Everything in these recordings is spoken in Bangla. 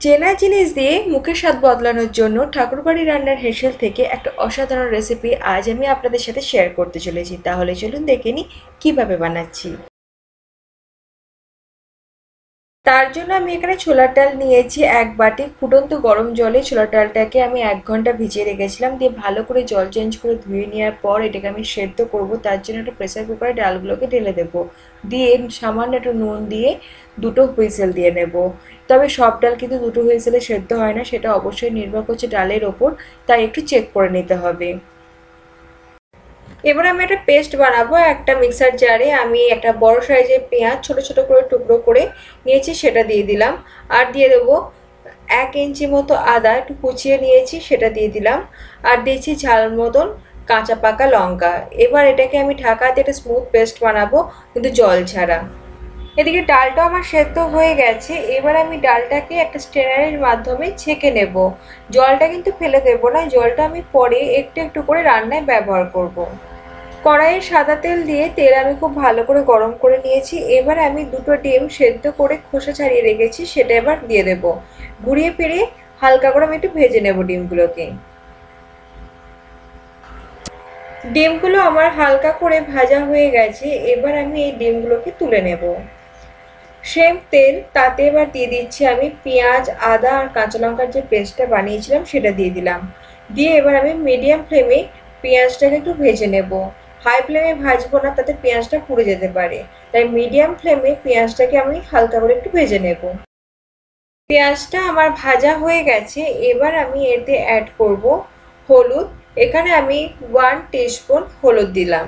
চেনা জিনিস দিয়ে মুখের স্বাদ বদলানোর জন্য ঠাকুরবাড়ি রান্নার হেসেল থেকে একটা অসাধারণ রেসিপি আজ আমি আপনাদের সাথে শেয়ার করতে চলেছি। তাহলে চলুন দেখে নিই কীভাবে বানাচ্ছি। তার জন্য আমি এখানে ছোলার ডাল নিয়েছি এক বাটি। ফুটন্ত গরম জলে ছোলার ডালটাকে আমি 1 ঘন্টা ভিজিয়ে রেখেছিলাম, দিয়ে ভালো করে জল চেঞ্জ করে ধুয়ে নেওয়ার পর এটাকে আমি সেদ্ধ করব। তার জন্য একটা প্রেসার কুকারে ডালগুলোকে ঢেলে দেবো, দিয়ে সামান্য একটু নুন দিয়ে 2টো হুইসেল দিয়ে নেব। তবে সব ডাল কিন্তু 2টো হুইসেলে সেদ্ধ হয় না, সেটা অবশ্যই নির্ভর করছে ডালের ওপর, তাই একটু চেক করে নিতে হবে। এবার আমি একটা পেস্ট বানাবো। একটা মিক্সার জারে আমি একটা বড় সাইজের পেঁয়াজ ছোট ছোট করে টুকরো করে নিয়েছি, সেটা দিয়ে দিলাম। আর দিয়ে দেবো 1 ইঞ্চি মতো আদা একটু কুচিয়ে নিয়েছি, সেটা দিয়ে দিলাম। আর দিয়েছি ঝাল মতন কাঁচা পাকা লঙ্কা। এবার এটাকে আমি ঢাকা দিয়ে একটা স্মুথ পেস্ট বানাবো, কিন্তু জল ছাড়া। এদিকে ডালটা আমার সেদ্ধ হয়ে গেছে। এবার আমি ডালটাকে একটা স্ট্রেনারের মাধ্যমে ছেঁকে নেব। জলটা কিন্তু ফেলে দেবো না, জলটা আমি পরে একটু একটু করে রান্নায় ব্যবহার করব। কড়াইয়ে সাদা তেল দিয়ে তেল আমি খুব ভালো করে গরম করে নিয়েছি। এবার আমি 2টো ডিম সেদ্ধ করে খোসা ছাড়িয়ে রেখেছি, সেটা এবার দিয়ে দেব। ঘুরিয়ে ফিরিয়ে হালকা করে আমি একটু ভেজে নেব ডিমগুলোকে। ডিমগুলো আমার হালকা করে ভাজা হয়ে গেছে। এবার আমি এই ডিমগুলোকে তুলে নেব। সেম তেল, তাতে এবার দিয়ে দিচ্ছি আমি পেঁয়াজ আদা আর কাঁচা লঙ্কার যে পেস্টটা বানিয়েছিলাম সেটা দিয়ে দিলাম। দিয়ে এবার আমি মিডিয়াম ফ্লেমে পেঁয়াজটাকে একটু ভেজে নেব। হাই ফ্লেমে ভাজবো না, তাতে পেঁয়াজটা পুড়ে যেতে পারে, তাই মিডিয়াম ফ্লেমে পেঁয়াজটাকে আমি হালকা করে একটু ভেজে নেব। পেঁয়াজটা আমার ভাজা হয়ে গেছে। এবার আমি এতে অ্যাড করব হলুদ। এখানে আমি 1 টিস্পুন হলুদ দিলাম।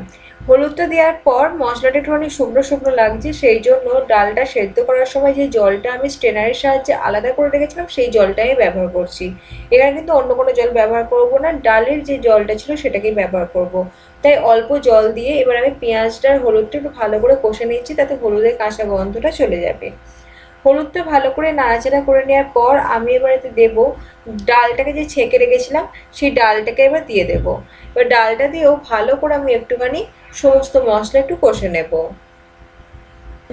হলুদটা দেওয়ার পর মশলাটা একটুখানি শুকনো শুকনো লাগছে, সেই জন্য ডালটা সেদ্ধ করার সময় যে জলটা আমি স্ট্রেনারের সাহায্যে আলাদা করে রেখেছিলাম সেই জলটাই ব্যবহার করছি। এখানে কিন্তু অন্য কোনো জল ব্যবহার করব না, ডালের যে জলটা ছিল সেটাকেই ব্যবহার করব। তাই অল্প জল দিয়ে এবার আমি পেঁয়াজটা আর হলুদটা একটু ভালো করে কষে নিচ্ছি, তাতে হলুদের কাঁচা গন্ধটা চলে যাবে। হলুদটা ভালো করে নাড়াচাড়া করে নেওয়ার পর আমি এবার এতে দেবো ডালটাকে যে ছেঁকে রেখেছিলাম, সেই ডালটাকে এবার দিয়ে দেবো। এবার ডালটা দিয়েও ভালো করে আমি একটুখানি সমস্ত মশলা একটু কষে নেব।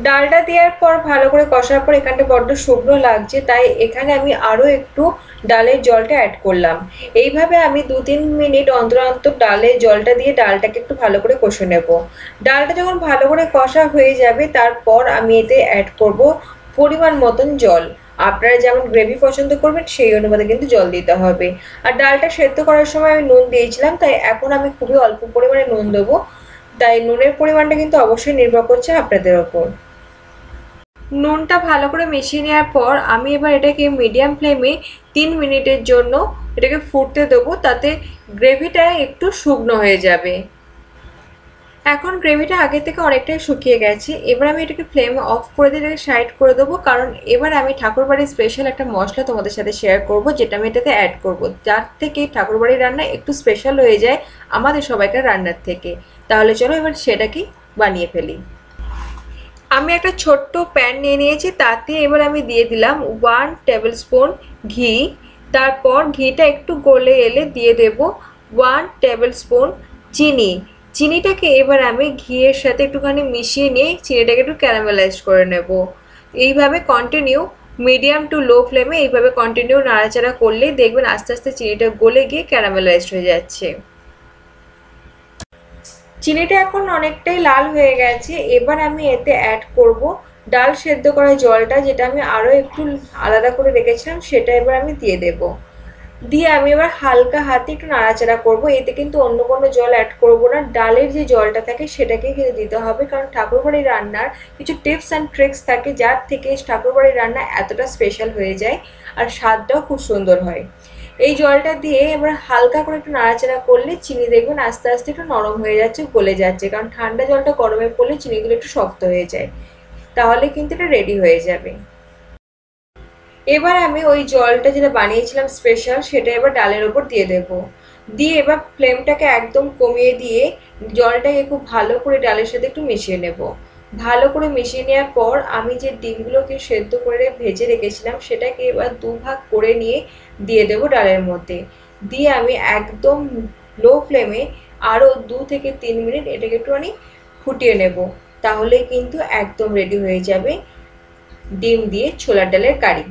ডালটা দেওয়ার পর ভালো করে কষার পর এখানটা বড্ড শুকনো লাগছে, তাই এখানে আমি আরও একটু ডালের জলটা অ্যাড করলাম। এইভাবে আমি 2-3 মিনিট অন্তর অন্তর ডালের জলটা দিয়ে ডালটাকে একটু ভালো করে কষে নেব। ডালটা যখন ভালো করে কষা হয়ে যাবে, তারপর আমি এতে অ্যাড করব পরিমাণ মতন জল। আপনারা যেমন গ্রেভি পছন্দ করবেন সেই অনুপাতে কিন্তু জল দিতে হবে। আর ডালটা সেদ্ধ করার সময় আমি নুন দিয়েছিলাম, তাই এখন আমি খুবই অল্প পরিমাণে নুন দেবো। তাই নুনের পরিমাণটা কিন্তু অবশ্যই নির্ভর করছে আপনাদের ওপর। নুনটা ভালো করে মিশিয়ে নেওয়ার পর আমি এবার এটাকে মিডিয়াম ফ্লেমে 3 মিনিটের জন্য এটাকে ফুটতে দেবো, তাতে গ্রেভিটা একটু শুকনো হয়ে যাবে। এখন গ্রেভিটা আগে থেকে অনেকটাই শুকিয়ে গেছে। এবার আমি এটাকে ফ্লেম অফ করে দিয়ে এটাকে সাইড করে দেবো, কারণ এবার আমি ঠাকুরবাড়ির স্পেশাল একটা মশলা তোমাদের সাথে শেয়ার করব, যেটা আমি এটাতে অ্যাড করব, যার থেকে ঠাকুরবাড়ির রান্না একটু স্পেশাল হয়ে যায় আমাদের সবাইকার রান্নার থেকে। তাহলে চলো এবার সেটাকে বানিয়ে ফেলি। আমি একটা ছোট্ট প্যান নিয়ে নিয়েছি, তাতে এবার আমি দিয়ে দিলাম 1 টেবিল স্পুন ঘি। তারপর ঘিটা একটু গলে এলে দিয়ে দেব 1 টেবিল স্পুন চিনি। চিনিটাকে এবার আমি ঘিয়ের সাথে একটুখানি মিশিয়ে নিয়ে চিনিটাকে একটু ক্যারামেলাইজ করে নেব। এইভাবে কন্টিনিউ মিডিয়াম টু লো ফ্লেমে এইভাবে কন্টিনিউ নাড়াচাড়া করলেই দেখবেন আস্তে আস্তে চিনিটা গলে গিয়ে ক্যারামেলাইজড হয়ে যাচ্ছে। চিনিটা এখন অনেকটাই লাল হয়ে গেছে। এবার আমি এতে অ্যাড করব ডাল সেদ্ধ করা জলটা, যেটা আমি আরও একটু আলাদা করে রেখেছিলাম, সেটা এবার আমি দিয়ে দেব। দিয়ে আমি এবার হালকা হাতে একটু নাড়াচাড়া করব। এতে কিন্তু অন্য কোনো জল অ্যাড করব না, ডালের যে জলটা থাকে সেটাকেই কিন্তু দিতে হবে, কারণ ঠাকুরবাড়ির রান্নার কিছু টিপস অ্যান্ড ট্রিক্স থাকে, যার থেকে ঠাকুরবাড়ির রান্না এতটা স্পেশাল হয়ে যায় আর স্বাদটাও খুব সুন্দর হয়। এই জলটা দিয়ে এবার হালকা করে একটু নাড়াচাড়া করলে চিনি দেখবেন আস্তে আস্তে একটু নরম হয়ে যাচ্ছে, গলে যাচ্ছে, কারণ ঠান্ডা জলটা গরমে পড়লে চিনিগুলো একটু শক্ত হয়ে যায়। তাহলে কিন্তু এটা রেডি হয়ে যাবে। এবার আমি ওই জলটা যেটা বানিয়েছিলাম স্পেশাল, সেটা এবার ডালের ওপর দিয়ে দেব। দিয়ে এবার ফ্লেমটাকে একদম কমিয়ে দিয়ে জলটাকে খুব ভালো করে ডালের সাথে একটু মিশিয়ে নেব। ভালো করে মিশিয়ে নেওয়ার পর আমি যে ডিমগুলোকে সেদ্ধ করে ভেজে রেখেছিলাম সেটাকে এবার 2 ভাগ করে নিয়ে দিয়ে দেব ডালের মধ্যে। দিয়ে আমি একদম লো ফ্লেমে আরও 2 থেকে 3 মিনিট এটাকে একটুখানি ফুটিয়ে নেব। তাহলে কিন্তু একদম রেডি হয়ে যাবে ডিম দিয়ে ছোলার ডালের কারি।